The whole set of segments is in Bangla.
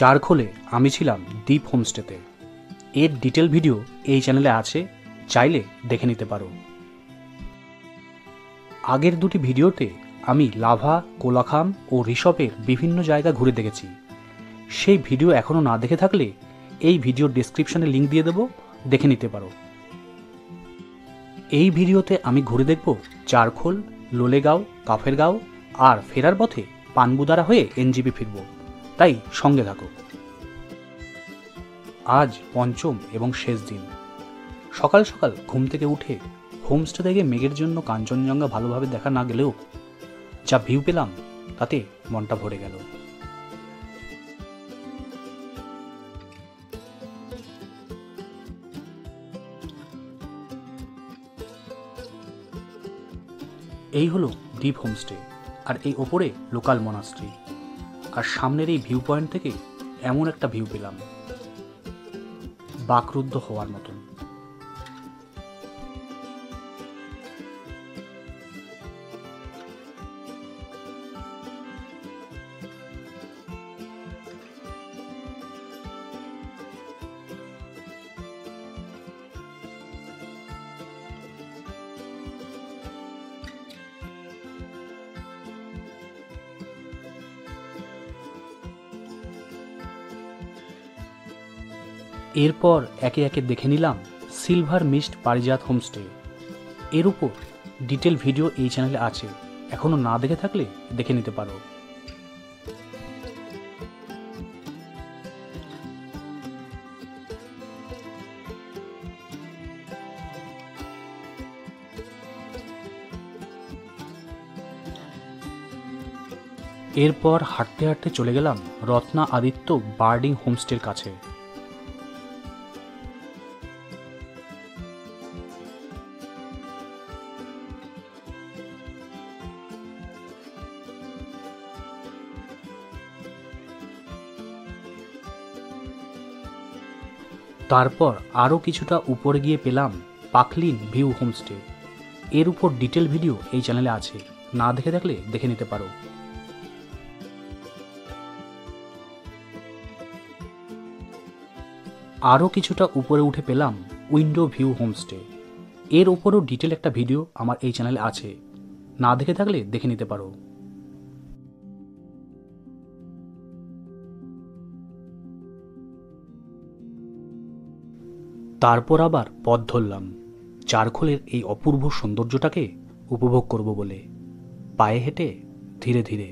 চারখোলে আমি ছিলাম দ্বীপ হোমস্টেতে। এর ডিটেল ভিডিও এই চ্যানেলে আছে, চাইলে দেখে নিতে পারো। আগের দুটি ভিডিওতে আমি লাভা, কোলাখাম ও ঋষভের বিভিন্ন জায়গা ঘুরে দেখেছি। সেই ভিডিও এখনও না দেখে থাকলে এই ভিডিওর ডেসক্রিপশনে লিঙ্ক দিয়ে দেবো, দেখে নিতে পারো। এই ভিডিওতে আমি ঘুরে দেখব চারখোল, লোলেগাঁও, কাফেরগাঁও আর ফেরার পথে পানবুদারা হয়ে এনজিপি ফিরব, তাই সঙ্গে থাকো। আজ পঞ্চম এবং শেষ দিন। সকাল সকাল ঘুম থেকে উঠে হোমস্টে থেকে মেঘের জন্য কাঞ্চনজঙ্ঘা ভালোভাবে দেখা না গেলেও যা ভিউ পেলাম তাতে মনটা ভরে গেল। এই হলো দ্বীপ হোমস্টে, আর এই ওপরে লোকাল মনাস্ট্রি। আর সামনের এই ভিউ পয়েন্ট থেকে এমন একটা ভিউ পেলাম, বাকরুদ্ধ হওয়ার মতন। এরপর একে একে দেখে নিলাম সিলভার মিস্ট পারিজাত হোমস্টে। এর উপর ডিটেল ভিডিও এই চ্যানেলে আছে, এখনো না দেখে থাকলে দেখে নিতে পারো। এরপর হাঁটতে হাঁটতে চলে গেলাম রত্না আদিত্য বার্ডিং হোমস্টের কাছে। তারপর আরও কিছুটা উপরে গিয়ে পেলাম পাকলিন ভিউ হোমস্টে। এর উপর ডিটেল ভিডিও এই চ্যানেলে আছে, না দেখে থাকলে দেখে নিতে পারো। আরও কিছুটা উপরে উঠে পেলাম উইন্ডো ভিউ হোমস্টে। এর উপরও ডিটেল একটা ভিডিও আমার এই চ্যানেলে আছে, না দেখে থাকলে দেখে নিতে পারো। তারপর আবার পথ ধরলাম চারখোলের এই অপূর্ব সৌন্দর্যটাকে উপভোগ করব বলে, পায়ে হেঁটে ধীরে ধীরে।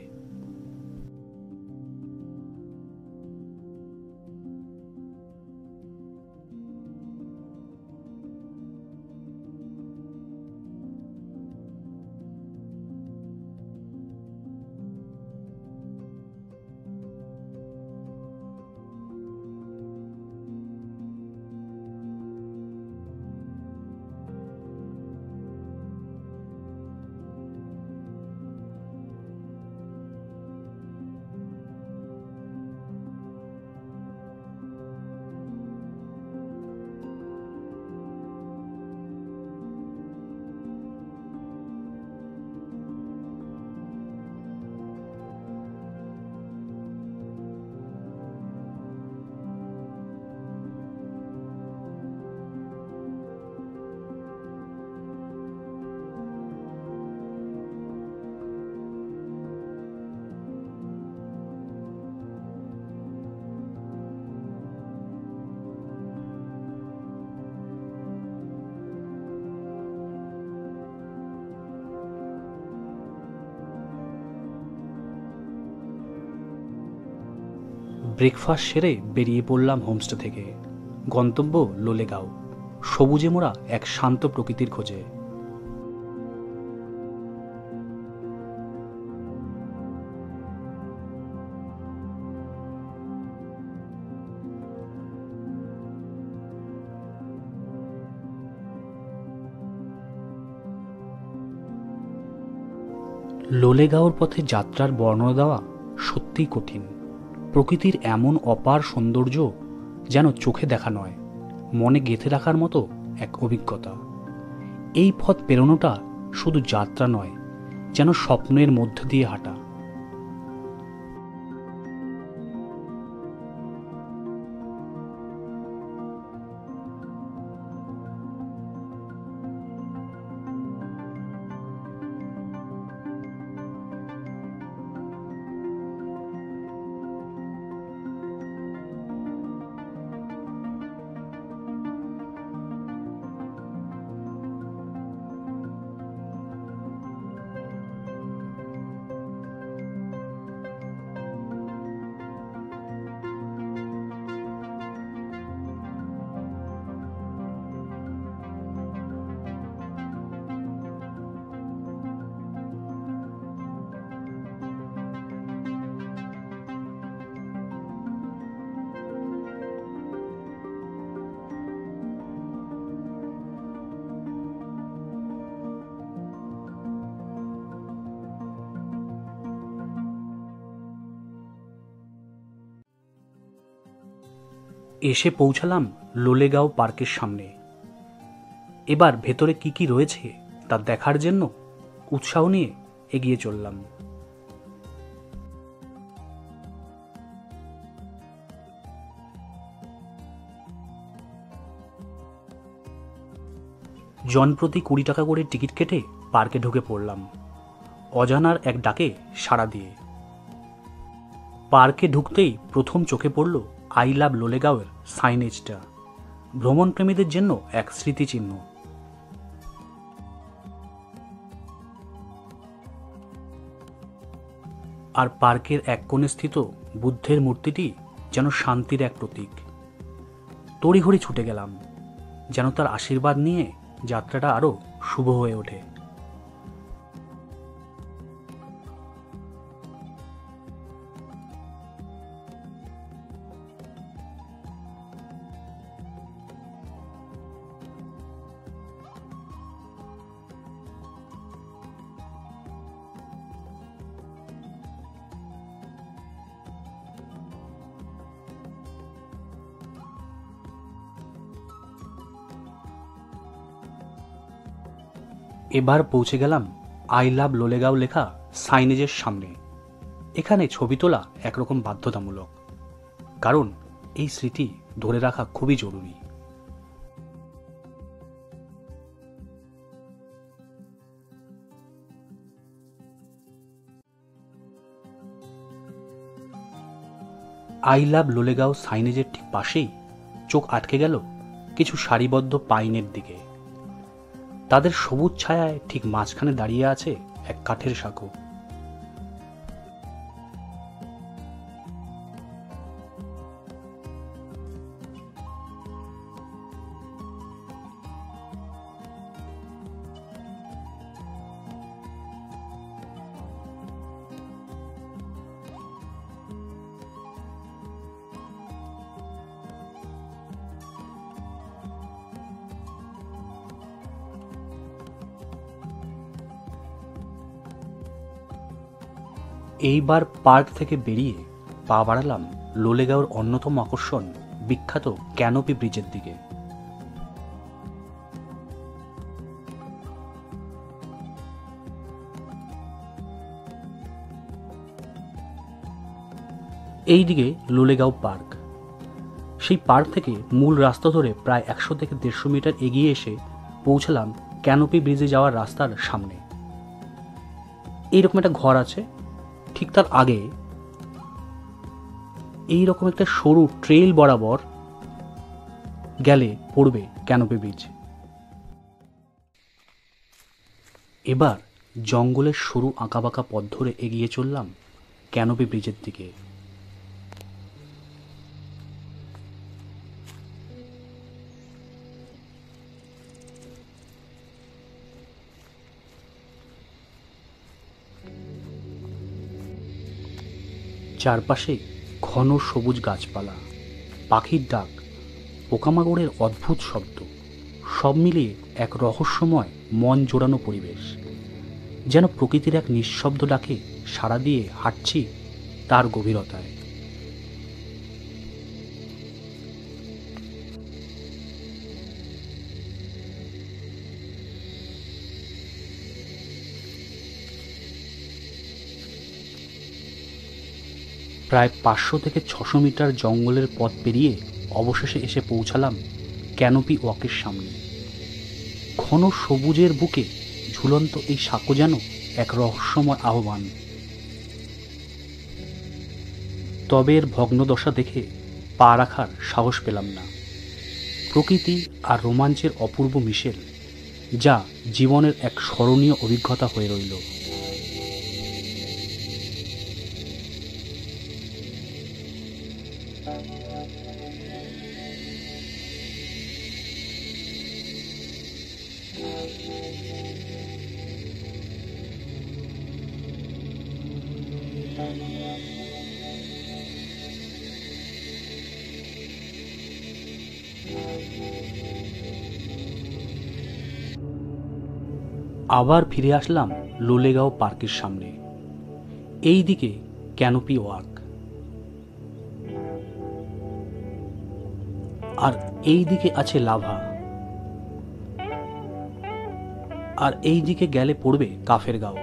ব্রেকফাস্ট সেরে বেরিয়ে পড়লাম হোমস্টে থেকে। গন্তব্য লোলেগাঁও, সবুজে মোড়া এক শান্ত প্রকৃতির খোঁজে। লোলেগাঁওর পথে যাত্রার বর্ণনা দেওয়া সত্যিই কঠিন। প্রকৃতির এমন অপার সৌন্দর্য যেন চোখে দেখা নয়, মনে গেঁথে রাখার মতো এক অভিজ্ঞতা। এই পথ পেরোনোটা শুধু যাত্রা নয়, যেন স্বপ্নের মধ্য দিয়ে হাঁটা। এসে পৌঁছালাম লোলেগাঁও পার্কের সামনে। এবার ভেতরে কি কি রয়েছে তা দেখার জন্য উৎসাহ নিয়ে এগিয়ে চললাম। জনপ্রতি 20 টাকা করে টিকিট কেটে পার্কে ঢুকে পড়লাম, অজানার এক ডাকে সাড়া দিয়ে। পার্কে ঢুকতেই প্রথম চোখে পড়ল আই লাভ লোলেগাঁওয়ের সাইনেজটা, ভ্রমণপ্রেমীদের জন্য এক স্মৃতিচিহ্ন। আর পার্কের এক কোণে স্থিত বুদ্ধের মূর্তিটি যেন শান্তির এক প্রতীক। তড়িঘড়ি ছুটে গেলাম, যেন তার আশীর্বাদ নিয়ে যাত্রাটা আরো শুভ হয়ে ওঠে। এবার পৌঁছে গেলাম আই লাভ লোলেগাঁও লেখা সাইনেজের সামনে। এখানে ছবি তোলা একরকম বাধ্যতামূলক, কারণ এই স্মৃতি ধরে রাখা খুবই জরুরি। আই লাভ লোলেগাঁও সাইনেজের ঠিক পাশেই চোখ আটকে গেল কিছু সারিবদ্ধ পাইনের দিকে। তাদের সবুজ ছায়ায় ঠিক মাঝখানে দাঁড়িয়ে আছে এক কাঠের সাঁকো। এইবার পার্ক থেকে বেরিয়ে পা বাড়ালাম লোলেগাঁওর অন্যতম আকর্ষণ বিখ্যাত ক্যানোপি ব্রিজের দিকে। এইদিকে লোলেগাঁও পার্ক। সেই পার্ক থেকে মূল রাস্তা ধরে প্রায় 100 থেকে 150 মিটার এগিয়ে এসে পৌঁছালাম ক্যানোপি ব্রিজে যাওয়ার রাস্তার সামনে। এইরকম একটা ঘর আছে, ঠিক তার আগে এইরকম একটা সরু ট্রেইল বরাবর গেলে পড়বে ক্যানোপি ব্রিজ। এবার জঙ্গলের সরু আঁকাবাঁকা পথ ধরে এগিয়ে চললাম ক্যানোপি ব্রিজের দিকে। চারপাশে ঘন সবুজ গাছপালা, পাখির ডাক, পোকামাকড়ের অদ্ভুত শব্দ, সব মিলিয়ে এক রহস্যময় মন জোড়ানো পরিবেশ। যেন প্রকৃতির এক নিঃশব্দ ডাকে সাড়া দিয়ে হাঁটছি তার গভীরতায়। প্রায় 500 থেকে 600 মিটার জঙ্গলের পথ পেরিয়ে অবশেষে এসে পৌঁছালাম ক্যানোপি ওয়াকের সামনে। ঘন সবুজের বুকে ঝুলন্ত এই সাঁকো যেন এক রহস্যময় আহ্বান। তবে এর ভগ্নদশা দেখে পা রাখার সাহস পেলাম না। প্রকৃতি আর রোমাঞ্চের অপূর্ব মিশেল, যা জীবনের এক স্মরণীয় অভিজ্ঞতা হয়ে রইল। আবার ফিরে আসলাম লোলেগাঁও পার্কের সামনে। এই দিকে ক্যানোপি ওয়াক। আর এই দিকে আছে লাভা, আর এই দিকে গেলে পড়বে কাফের গাঁও।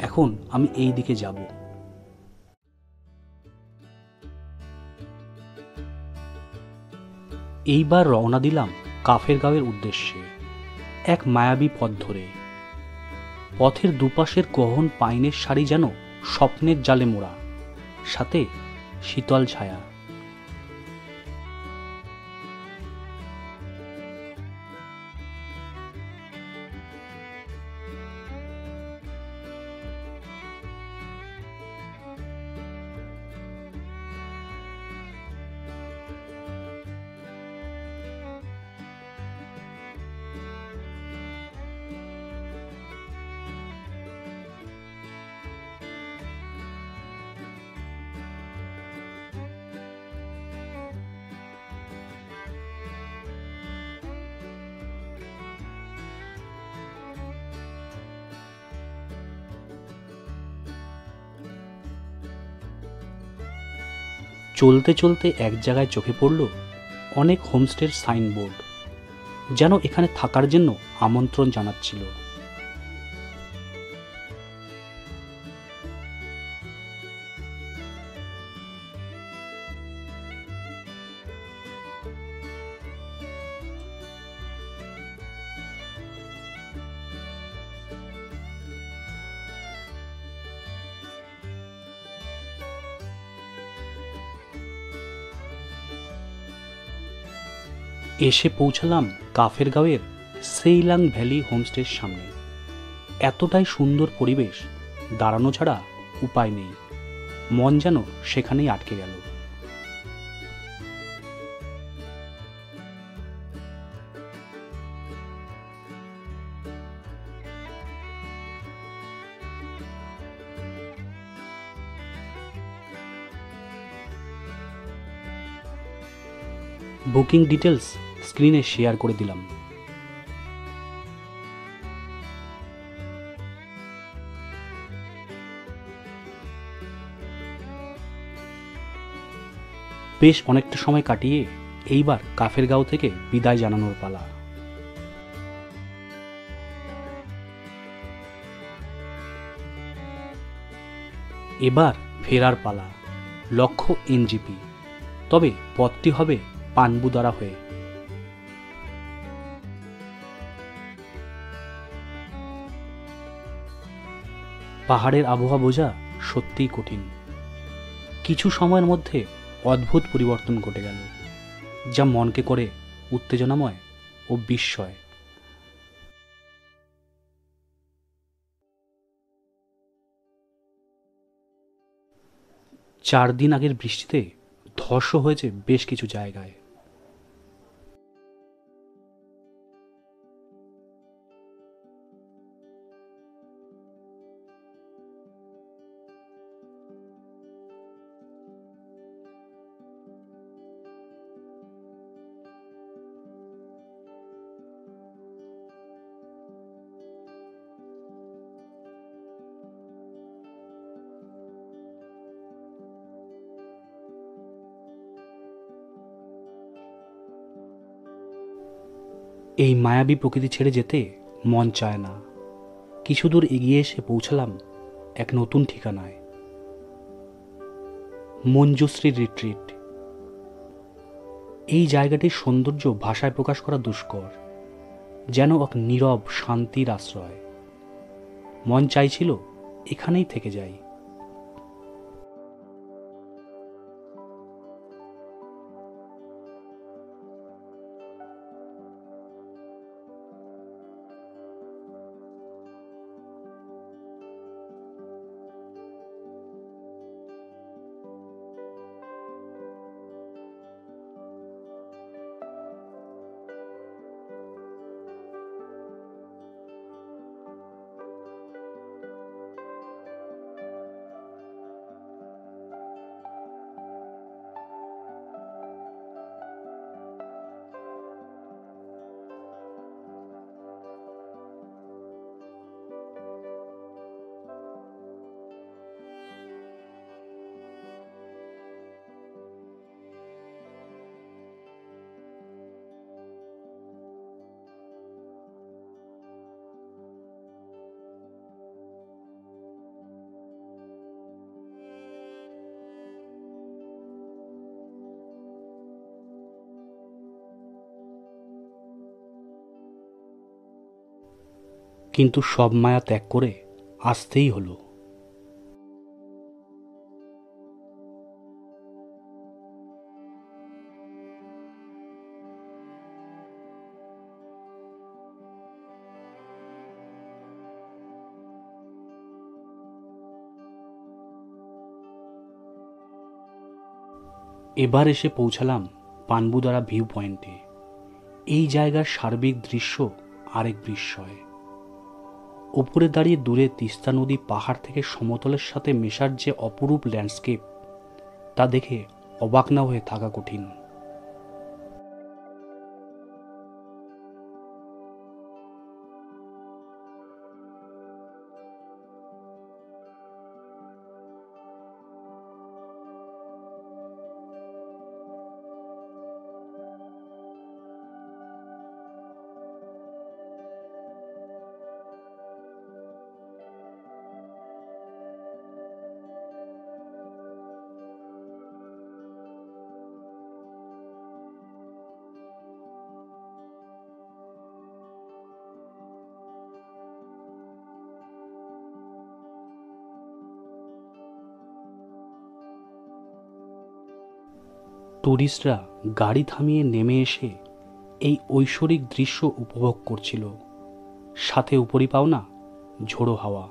এখন আমি এই দিকে যাব। এইবার রওনা দিলাম কাফের গাঁওয়ের উদ্দেশ্যে, এক মায়াবী পথ ধরে। পথের দুপাশের গহন পাইনের সারি যেন স্বপ্নের জালে মোড়া, সাথে শীতল ছায়া। চলতে চলতে এক জায়গায় চোখে পড়ল অনেক হোমস্টের সাইনবোর্ড, যেন এখানে থাকার জন্য আমন্ত্রণ জানাচ্ছিল। এসে পৌঁছালাম কাফের গাঁওয়ের সেইলাং ভ্যালি হোমস্টের সামনে। এতটাই সুন্দর পরিবেশ, দাঁড়ানো ছাড়া উপায় নেই, মন যেন সেখানেই আটকে গেল। বুকিং ডিটেলস স্ক্রিনে শেয়ার করে দিলাম। বেশ অনেকটা সময় কাটিয়ে এইবার কাফের গাঁও থেকে বিদায় জানানোর পালা। এবার ফেরার পালা, লক্ষ্য এনজিপি, তবে পথটি হবে পানবুদারা হয়ে। পাহাড়ের আবহাওয়া বোঝা সত্যিই কঠিন। কিছু সময়ের মধ্যে অদ্ভুত পরিবর্তন ঘটে গেল, যা মনকে করে উত্তেজনাময় ও বিস্ময়। 4 দিন আগের বৃষ্টিতে ধস হয়েছে বেশ কিছু জায়গায়। এই মায়াবী প্রকৃতি ছেড়ে যেতে মন চায় না। কিছু দূর এগিয়ে এসে পৌঁছালাম এক নতুন ঠিকানায়, মঞ্জুশ্রী রিট্রিট। এই জায়গাটির সৌন্দর্য ভাষায় প্রকাশ করা দুষ্কর, যেন এক নীরব শান্তির আশ্রয়। মন চাইছিল এখানেই থেকে যাই। কিন্তু সব মায়া ত্যাগ করে আসতেই হলো। এবার এসে পৌঁছালাম পানবুদারা ভিউ পয়েন্টে। এই জায়গার সার্বিক দৃশ্য আরেক বিস্ময়। ওপরে দাঁড়িয়ে দূরে তিস্তা নদী পাহাড় থেকে সমতলের সাথে মেশার যে অপরূপ ল্যান্ডস্কেপ, তা দেখে অবাক না হয়ে থাকা কঠিন। টুরিস্টরা গাড়ি থামিয়ে নেমে এসে এই ঐশ্বরিক দৃশ্য উপভোগ করছিল, সাথে উপরি পাওনা ঝোড়ো হাওয়া।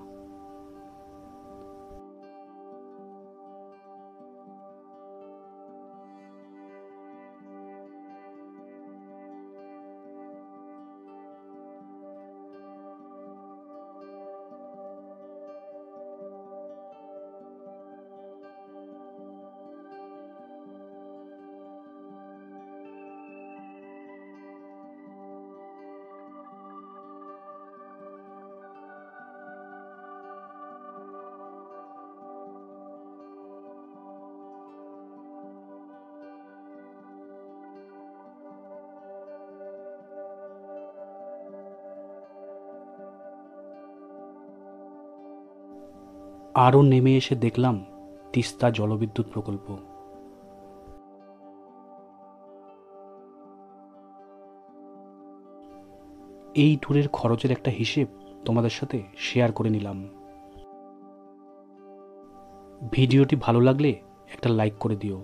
আরও নেমে এসে দেখলাম তিস্তা জলবিদ্যুৎ প্রকল্প। এই ট্যুরের খরচের একটা হিসেব তোমাদের সাথে শেয়ার করে নিলাম। ভিডিওটি ভালো লাগলে একটা লাইক করে দিও।